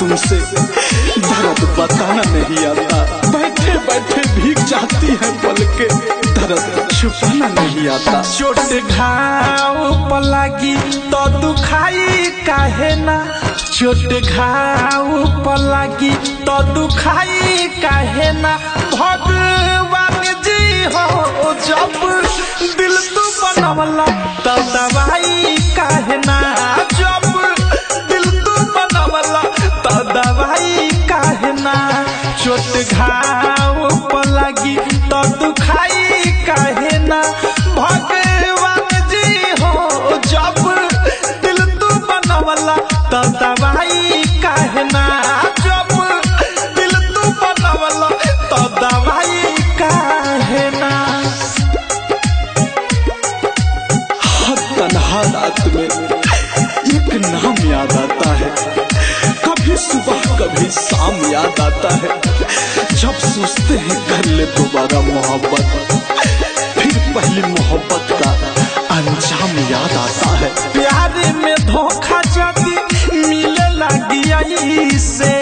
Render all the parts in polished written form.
तुमसे दर्द बताना नहीं आता। बैठे बैठे भीग जाती है पलके, दर्द छुपाना नहीं आता। चोट घाव पलागी तो दुखाई काहे ना, चोट घाव पलागी तो दुखाई काहे ना। भगवान जी हो जब दिल तू बनवला तो दवाई काहे ना, जब दिल तू बनवला तो दवाई काहे ना। चोट घाव पलागी तो दुखाई काहे ना। भगवान जी हो जब दिल तू बनवला तो दवाई काहे ना, जब दिल तू बनवला तो दवाई काहे ना। हर तन्हा रात में एक नाम याद आता है, कभी सुबह कभी शाम याद आता है। जब सोचते हैं कर ले दोबारा मोहब्बत, फिर पहली मोहब्बत का अंजाम याद आता है। प्यार में धोखा जदी मिले लगी से,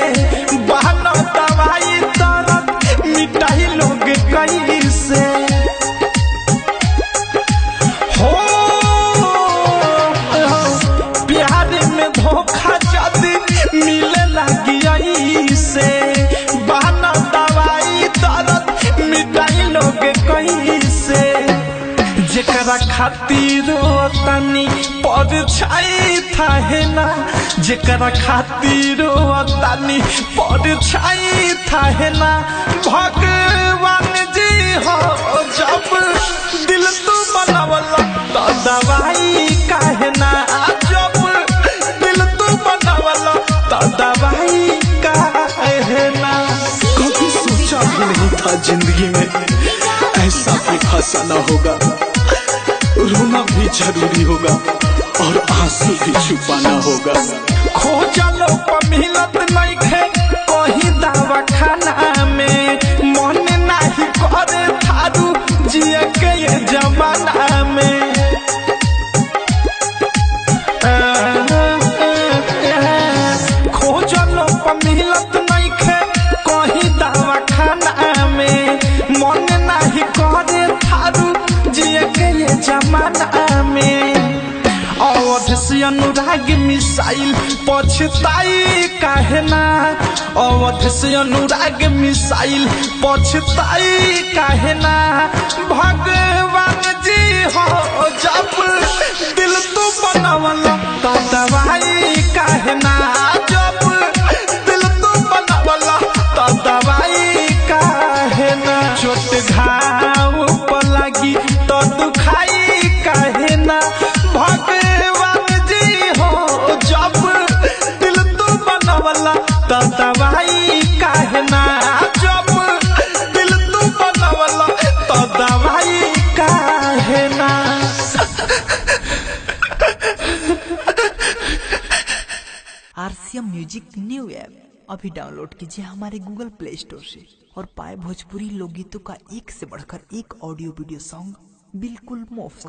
बहाना दवाई दर्द मिटाई लोग कैसे हो। प्यार में धोखा जदी मिले लगी से, बहाना दवाई दर्द मिटाई लोग कैसे। जेकरा खातिर तनी परछाई थाहे ना, जेकरा खातिर तनी परछाई थाहे ना। भगवान जी हो जब दिल तू बनवला तो दवाई काहे ना, जब दिल तू बनवला तो दवाई काहे ना। कभी सोचा भी नहीं था जिंदगी में ऐसा भी फंसाना होगा। रोना भी जरूरी होगा और आंसू भी छुपाना होगा। खोजलो पर मिलत नहीं खे कहीं दवा खाना में, मन नहीं करे थारू जिए के ये जमाना में। खोजलो पर मिलत नहीं खे कहीं दवा खाना में, मन नहीं करे थारू जिए के ये जमाना में। अवध से अनुराग मिसाइल पछताई काहे ना, अवध से अनुराग मिसाइल पछताई काहे ना। भगवान जी हो जब दिल तू बनवला तो दवाई काहे ना, जब दिल तू बनवला तो दवाई काहे ना। चोट घाव पलागी तो दुखाई काहे ना। भगवान जी हो जब दिल तू बनवला तो दवाई काहे ना, जब दिल तू बनवला तो दवाई काहे ना। RCM म्यूजिक न्यू ऐप अभी डाउनलोड कीजिए हमारे गूगल प्ले स्टोर से और पाए भोजपुरी लोकगीतों का एक से बढ़कर एक ऑडियो वीडियो सॉन्ग बिल्कुल मुफ्त।